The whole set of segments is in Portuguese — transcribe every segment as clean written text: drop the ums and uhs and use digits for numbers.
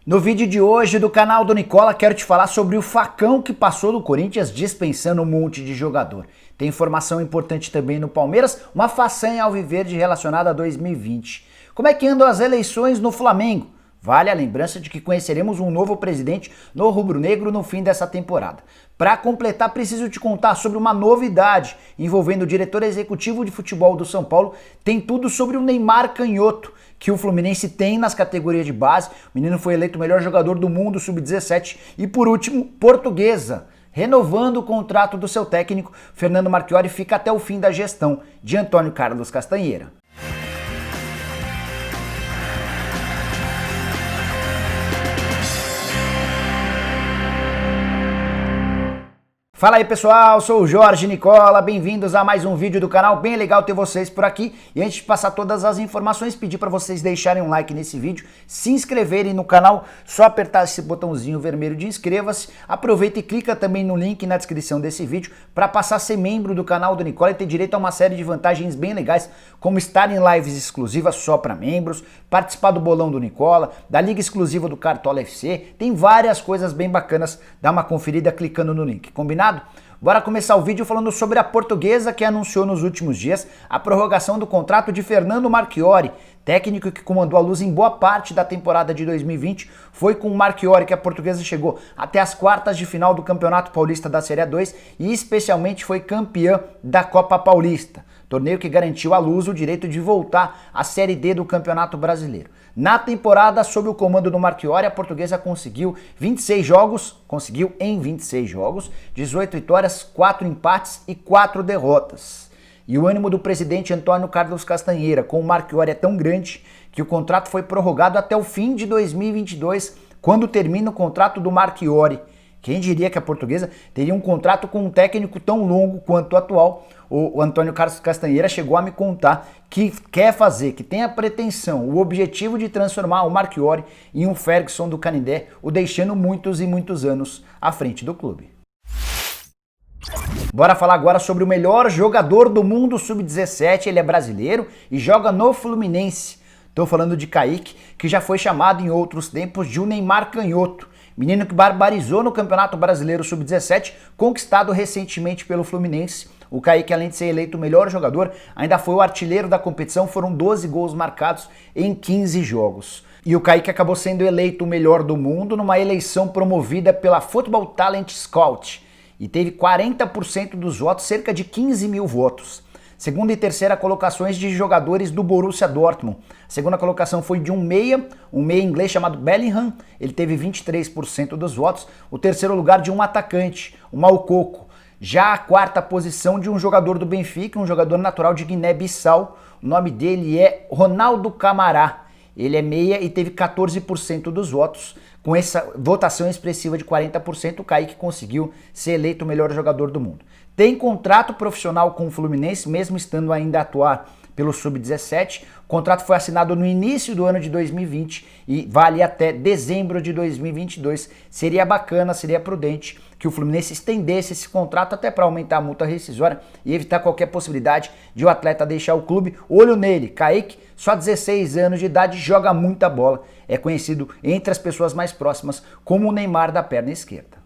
No vídeo de hoje do canal do Nicola, quero te falar sobre o facão que passou do Corinthians dispensando um monte de jogador. Tem informação importante também no Palmeiras, uma façanha alviverde relacionada a 2020. Como é que andam as eleições no Flamengo? Vale a lembrança de que conheceremos um novo presidente no rubro-negro no fim dessa temporada. Para completar, preciso te contar sobre uma novidade envolvendo o diretor executivo de futebol do São Paulo. Tem tudo sobre o Neymar Canhoto, que o Fluminense tem nas categorias de base. O menino foi eleito o melhor jogador do mundo, sub-17. E por último, Portuguesa, renovando o contrato do seu técnico. Fernando Marchiori fica até o fim da gestão de Antônio Carlos Castanheira. Fala aí pessoal, sou o Jorge Nicola, bem-vindos a mais um vídeo do canal, bem legal ter vocês por aqui. E antes de passar todas as informações, pedir para vocês deixarem um like nesse vídeo, se inscreverem no canal, só apertar esse botãozinho vermelho de inscreva-se. Aproveita e clica também no link na descrição desse vídeo para passar a ser membro do canal do Nicola e ter direito a uma série de vantagens bem legais, como estar em lives exclusivas só para membros, participar do bolão do Nicola, da liga exclusiva do Cartola FC, tem várias coisas bem bacanas, dá uma conferida clicando no link, combinado? Bora começar o vídeo falando sobre a Portuguesa, que anunciou nos últimos dias a prorrogação do contrato de Fernando Marchiori, técnico que comandou a Luz em boa parte da temporada de 2020. Foi com o Marchiori que a Portuguesa chegou até as quartas de final do Campeonato Paulista da Série A2 e especialmente foi campeã da Copa Paulista, torneio que garantiu à Luz o direito de voltar à Série D do Campeonato Brasileiro. Na temporada, sob o comando do Marchiori, a Portuguesa conseguiu em 26 jogos, 18 vitórias, 4 empates e 4 derrotas. E o ânimo do presidente Antônio Carlos Castanheira com o Marchiori é tão grande que o contrato foi prorrogado até o fim de 2022, quando termina o contrato do Marchiori. Quem diria que a Portuguesa teria um contrato com um técnico tão longo quanto o atual? O Antônio Carlos Castanheira chegou a me contar que quer fazer, que tem a pretensão, o objetivo de transformar o Marchiori em um Ferguson do Canindé, o deixando muitos e muitos anos à frente do clube. Bora falar agora sobre o melhor jogador do mundo sub-17, ele é brasileiro e joga no Fluminense. Estou falando de Kaique, que já foi chamado em outros tempos de o Neymar Canhoto. Menino que barbarizou no Campeonato Brasileiro Sub-17, conquistado recentemente pelo Fluminense. O Kaique, além de ser eleito o melhor jogador, ainda foi o artilheiro da competição, foram 12 gols marcados em 15 jogos. E o Kaique acabou sendo eleito o melhor do mundo numa eleição promovida pela Football Talent Scout e teve 40% dos votos, cerca de 15 mil votos. Segunda e terceira colocações de jogadores do Borussia Dortmund. A segunda colocação foi de um meia inglês chamado Bellingham, ele teve 23% dos votos. O terceiro lugar de um atacante, o Moukoko. Já a quarta posição de um jogador do Benfica, um jogador natural de Guiné-Bissau. O nome dele é Ronaldo Camará. Ele é meia e teve 14% dos votos. Com essa votação expressiva de 40%, o Kaique conseguiu ser eleito o melhor jogador do mundo. Tem contrato profissional com o Fluminense, mesmo estando ainda a atuar pelo Sub-17. O contrato foi assinado no início do ano de 2020 e vale até dezembro de 2022. Seria bacana, seria prudente que o Fluminense estendesse esse contrato até para aumentar a multa rescisória e evitar qualquer possibilidade de o atleta deixar o clube. Olho nele, Kaique, só 16 anos de idade, joga muita bola. É conhecido entre as pessoas mais próximas como o Neymar da perna esquerda.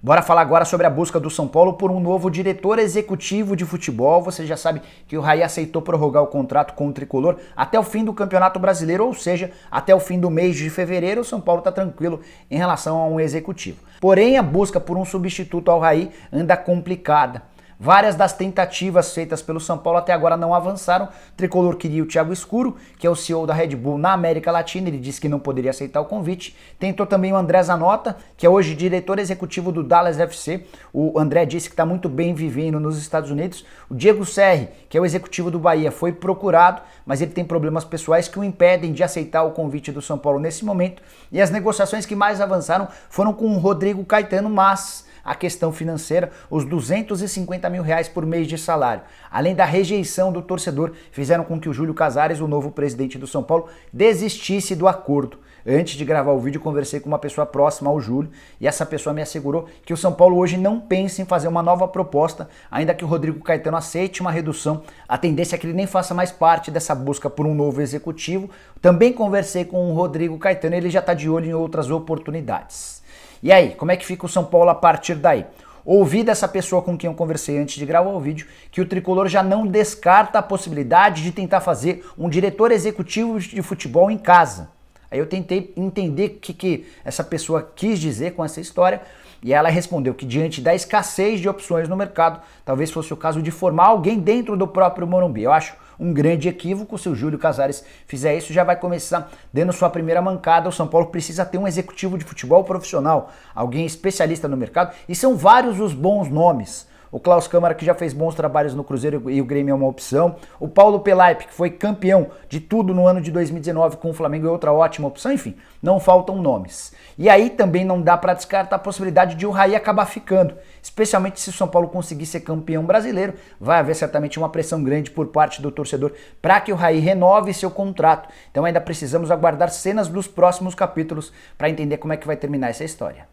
Bora falar agora sobre a busca do São Paulo por um novo diretor executivo de futebol. Você já sabe que o Raí aceitou prorrogar o contrato com o Tricolor até o fim do Campeonato Brasileiro, ou seja, até o fim do mês de fevereiro. O São Paulo está tranquilo em relação a um executivo. Porém, a busca por um substituto ao Raí anda complicada. Várias das tentativas feitas pelo São Paulo até agora não avançaram. O Tricolor queria o Thiago Escuro, que é o CEO da Red Bull na América Latina, ele disse que não poderia aceitar o convite. Tentou também o André Zanota, que é hoje diretor executivo do Dallas FC. O André disse que está muito bem vivendo nos Estados Unidos. O Diego Serri, que é o executivo do Bahia, foi procurado, mas ele tem problemas pessoais que o impedem de aceitar o convite do São Paulo nesse momento. E as negociações que mais avançaram foram com o Rodrigo Caetano, mas a questão financeira, os R$250 mil por mês de salário, além da rejeição do torcedor, fizeram com que o Júlio Casares, o novo presidente do São Paulo, desistisse do acordo. Antes de gravar o vídeo, conversei com uma pessoa próxima ao Júlio e essa pessoa me assegurou que o São Paulo hoje não pensa em fazer uma nova proposta, ainda que o Rodrigo Caetano aceite uma redução. A tendência é que ele nem faça mais parte dessa busca por um novo executivo. Também conversei com o Rodrigo Caetano, ele já está de olho em outras oportunidades. E aí, como é que fica o São Paulo a partir daí? Ouvi dessa pessoa com quem eu conversei antes de gravar o vídeo que o tricolor já não descarta a possibilidade de tentar fazer um diretor executivo de futebol em casa. Aí eu tentei entender o que essa pessoa quis dizer com essa história e ela respondeu que diante da escassez de opções no mercado, talvez fosse o caso de formar alguém dentro do próprio Morumbi. Eu acho um grande equívoco. Se o Júlio Casares fizer isso, já vai começar dando sua primeira mancada. O São Paulo precisa ter um executivo de futebol profissional, alguém especialista no mercado, e são vários os bons nomes. O Klaus Câmara, que já fez bons trabalhos no Cruzeiro e o Grêmio é uma opção. O Paulo Pelaipe, que foi campeão de tudo no ano de 2019 com o Flamengo, é outra ótima opção. Enfim, não faltam nomes. E aí também não dá para descartar a possibilidade de o Raí acabar ficando. Especialmente se o São Paulo conseguir ser campeão brasileiro, vai haver certamente uma pressão grande por parte do torcedor para que o Raí renove seu contrato. Então ainda precisamos aguardar cenas dos próximos capítulos para entender como é que vai terminar essa história.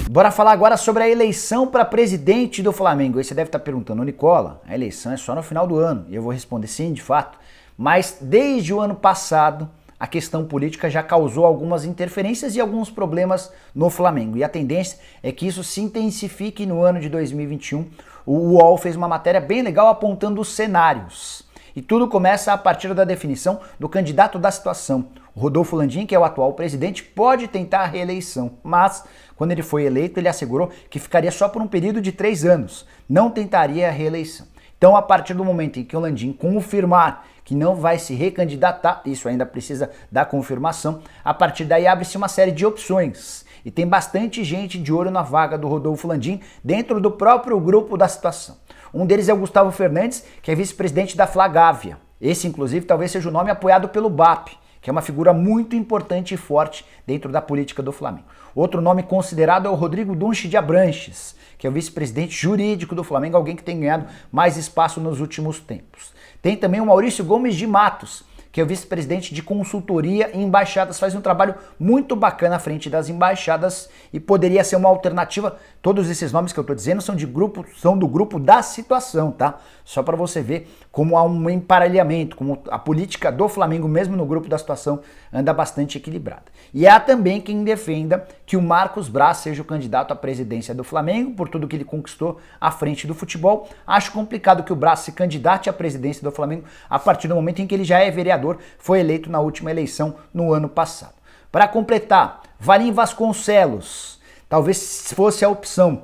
Bora falar agora sobre a eleição para presidente do Flamengo. Aí você deve estar perguntando, Nicola, a eleição é só no final do ano. E eu vou responder sim, de fato. Mas desde o ano passado, a questão política já causou algumas interferências e alguns problemas no Flamengo. E a tendência é que isso se intensifique no ano de 2021. O UOL fez uma matéria bem legal apontando os cenários. E tudo começa a partir da definição do candidato da situação. O Rodolfo Landim, que é o atual presidente, pode tentar a reeleição, mas quando ele foi eleito, ele assegurou que ficaria só por um período de 3 anos, não tentaria a reeleição. Então, a partir do momento em que o Landim confirmar que não vai se recandidatar, isso ainda precisa da confirmação, a partir daí abre-se uma série de opções. E tem bastante gente de olho na vaga do Rodolfo Landim dentro do próprio grupo da situação. Um deles é o Gustavo Fernandes, que é vice-presidente da Flagávia. Esse, inclusive, talvez seja o nome apoiado pelo BAP, que é uma figura muito importante e forte dentro da política do Flamengo. Outro nome considerado é o Rodrigo Dunche de Abranches, que é o vice-presidente jurídico do Flamengo, alguém que tem ganhado mais espaço nos últimos tempos. Tem também o Maurício Gomes de Matos, que é o vice-presidente de consultoria e embaixadas, faz um trabalho muito bacana à frente das embaixadas e poderia ser uma alternativa. Todos esses nomes que eu estou dizendo são do grupo da situação, tá? Só para você ver como há um emparelhamento, como a política do Flamengo, mesmo no grupo da situação, anda bastante equilibrada. E há também quem defenda que o Marcos Braz seja o candidato à presidência do Flamengo, por tudo que ele conquistou à frente do futebol. Acho complicado que o Braz se candidate à presidência do Flamengo a partir do momento em que ele já é vereador, foi eleito na última eleição no ano passado. Para completar, Valim Vasconcelos, talvez fosse a opção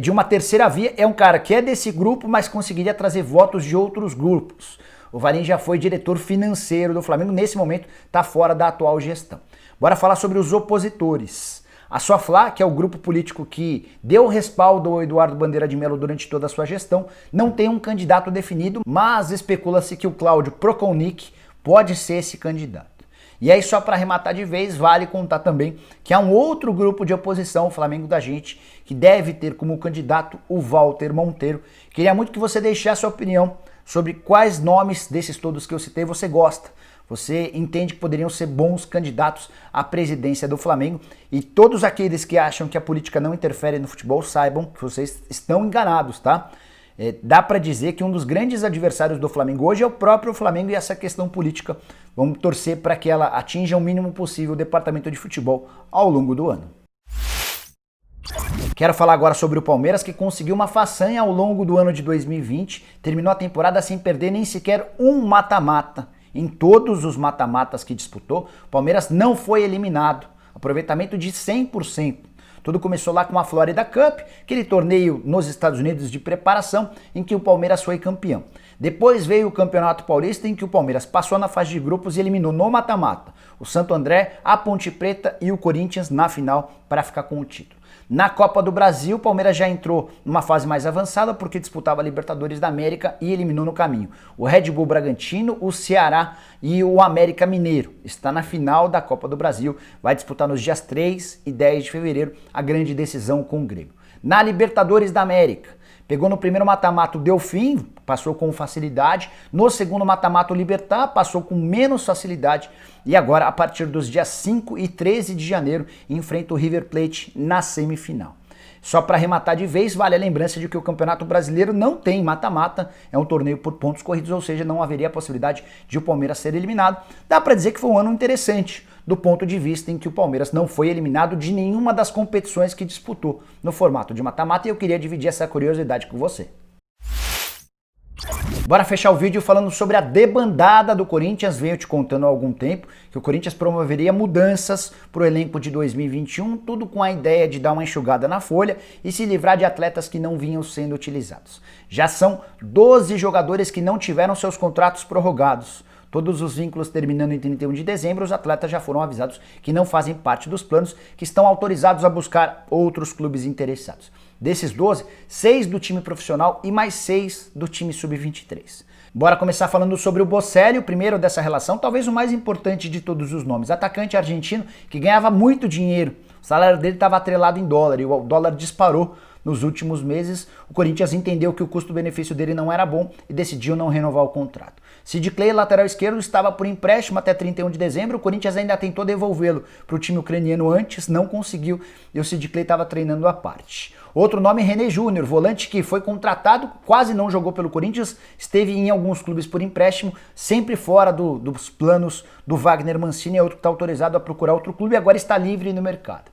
de uma terceira via, é um cara que é desse grupo, mas conseguiria trazer votos de outros grupos. O Valim já foi diretor financeiro do Flamengo, nesse momento está fora da atual gestão. Bora falar sobre os opositores. A Sofla, que é o grupo político que deu respaldo ao Eduardo Bandeira de Mello durante toda a sua gestão, não tem um candidato definido, mas especula-se que o Cláudio Prokonik pode ser esse candidato. E aí, só para arrematar de vez, vale contar também que há um outro grupo de oposição, o Flamengo da Gente, que deve ter como candidato o Walter Monteiro. Queria muito que você deixasse a opinião sobre quais nomes desses todos que eu citei você gosta. Você entende que poderiam ser bons candidatos à presidência do Flamengo. E todos aqueles que acham que a política não interfere no futebol, saibam que vocês estão enganados, tá? Dá para dizer que um dos grandes adversários do Flamengo hoje é o próprio Flamengo e essa questão política. Vamos torcer para que ela atinja o mínimo possível o departamento de futebol ao longo do ano. Quero falar agora sobre o Palmeiras, que conseguiu uma façanha ao longo do ano de 2020, terminou a temporada sem perder nem sequer um mata-mata. Em todos os mata-matas que disputou, o Palmeiras não foi eliminado, aproveitamento de 100%. Tudo começou lá com a Florida Cup, aquele torneio nos Estados Unidos de preparação em que o Palmeiras foi campeão. Depois veio o Campeonato Paulista, em que o Palmeiras passou na fase de grupos e eliminou no mata-mata o Santo André, a Ponte Preta e o Corinthians na final para ficar com o título. Na Copa do Brasil, o Palmeiras já entrou numa fase mais avançada porque disputava a Libertadores da América e eliminou no caminho o Red Bull Bragantino, o Ceará e o América Mineiro. Está na final da Copa do Brasil, vai disputar nos dias 3 e 10 de fevereiro a grande decisão com o Grêmio. Na Libertadores da América, Pegou no primeiro mata-mata o Delfim, passou com facilidade. No segundo mata-mata o Libertad, passou com menos facilidade. E agora, a partir dos dias 5 e 13 de janeiro, enfrenta o River Plate na semifinal. Só para arrematar de vez, vale a lembrança de que o Campeonato Brasileiro não tem mata-mata, é um torneio por pontos corridos, ou seja, não haveria a possibilidade de o Palmeiras ser eliminado. Dá para dizer que foi um ano interessante, do ponto de vista em que o Palmeiras não foi eliminado de nenhuma das competições que disputou no formato de mata-mata, e eu queria dividir essa curiosidade com você. Bora fechar o vídeo falando sobre a debandada do Corinthians. Venho te contando há algum tempo que o Corinthians promoveria mudanças para o elenco de 2021, tudo com a ideia de dar uma enxugada na folha e se livrar de atletas que não vinham sendo utilizados. Já são 12 jogadores que não tiveram seus contratos prorrogados. Todos os vínculos terminando em 31 de dezembro, os atletas já foram avisados que não fazem parte dos planos, que estão autorizados a buscar outros clubes interessados. Desses 12, 6 do time profissional e mais 6 do time sub-23. Bora começar falando sobre o Bocelli, o primeiro dessa relação, talvez o mais importante de todos os nomes. Atacante argentino que ganhava muito dinheiro, o salário dele estava atrelado em dólar e o dólar disparou nos últimos meses. O Corinthians entendeu que o custo-benefício dele não era bom e decidiu não renovar o contrato. Sid Clay, lateral esquerdo, estava por empréstimo até 31 de dezembro. O Corinthians ainda tentou devolvê-lo para o time ucraniano antes, não conseguiu, e o Sid Clay estava treinando à parte. Outro nome, René Júnior, volante que foi contratado, quase não jogou pelo Corinthians, esteve em alguns clubes por empréstimo, sempre fora dos planos do Wagner Mancini, é outro que está autorizado a procurar outro clube e agora está livre no mercado.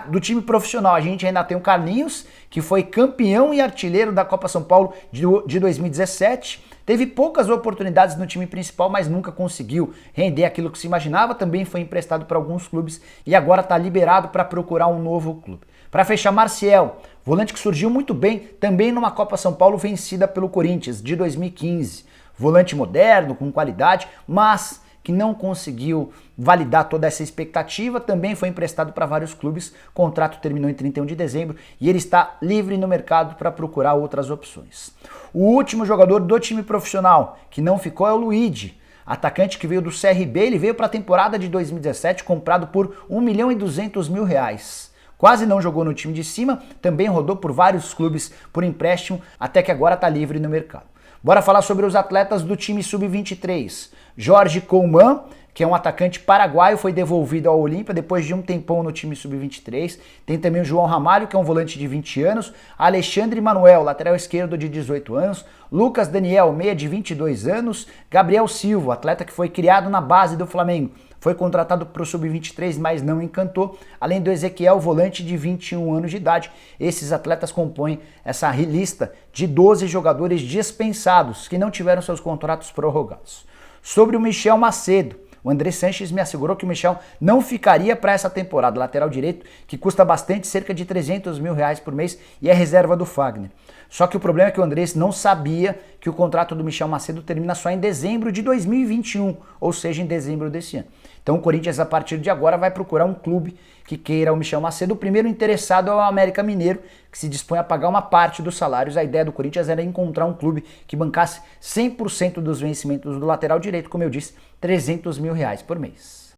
Do time profissional, a gente ainda tem o Carlinhos, que foi campeão e artilheiro da Copa São Paulo de 2017. Teve poucas oportunidades no time principal, mas nunca conseguiu render aquilo que se imaginava. Também foi emprestado para alguns clubes e agora está liberado para procurar um novo clube. Para fechar, Marcial, volante que surgiu muito bem, também numa Copa São Paulo vencida pelo Corinthians de 2015. Volante moderno, com qualidade, mas que não conseguiu validar toda essa expectativa, também foi emprestado para vários clubes, o contrato terminou em 31 de dezembro e ele está livre no mercado para procurar outras opções. O último jogador do time profissional que não ficou é o Luigi, atacante que veio do CRB, ele veio para a temporada de 2017 comprado por R$1.200.000. Quase não jogou no time de cima, também rodou por vários clubes por empréstimo, até que agora está livre no mercado. Bora falar sobre os atletas do time sub-23. Jorge Colman, que é um atacante paraguaio, foi devolvido ao Olímpia depois de um tempão no time sub-23. Tem também o João Ramalho, que é um volante de 20 anos. Alexandre Manuel, lateral esquerdo de 18 anos. Lucas Daniel, meia de 22 anos. Gabriel Silva, atleta que foi criado na base do Flamengo. Foi contratado para o sub-23, mas não encantou. Além do Ezequiel, volante de 21 anos de idade. Esses atletas compõem essa lista de 12 jogadores dispensados que não tiveram seus contratos prorrogados. Sobre o Michel Macedo, o André Sanches me assegurou que o Michel não ficaria para essa temporada. Lateral direito, que custa bastante, cerca de R$300 mil por mês, e é reserva do Fagner. Só que o problema é que o Andrés não sabia que o contrato do Michel Macedo termina só em dezembro de 2021, ou seja, em dezembro desse ano. Então o Corinthians, a partir de agora, vai procurar um clube que queira o Michel Macedo. O primeiro interessado é o América Mineiro, que se dispõe a pagar uma parte dos salários. A ideia do Corinthians era encontrar um clube que bancasse 100% dos vencimentos do lateral direito, como eu disse, R$300 mil por mês.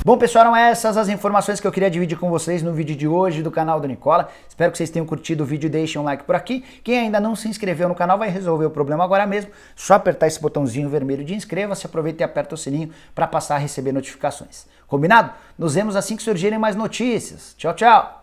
Bom, pessoal, eram essas as informações que eu queria dividir com vocês no vídeo de hoje do canal do Nicola. Espero que vocês tenham curtido o vídeo e deixem um like por aqui. Quem ainda não se inscreveu no canal vai resolver o problema agora mesmo. Só apertar esse botãozinho vermelho de inscreva-se, aproveita e aperta o sininho para passar a receber notificações. Combinado? Nos vemos assim que surgirem mais notícias. Tchau, tchau!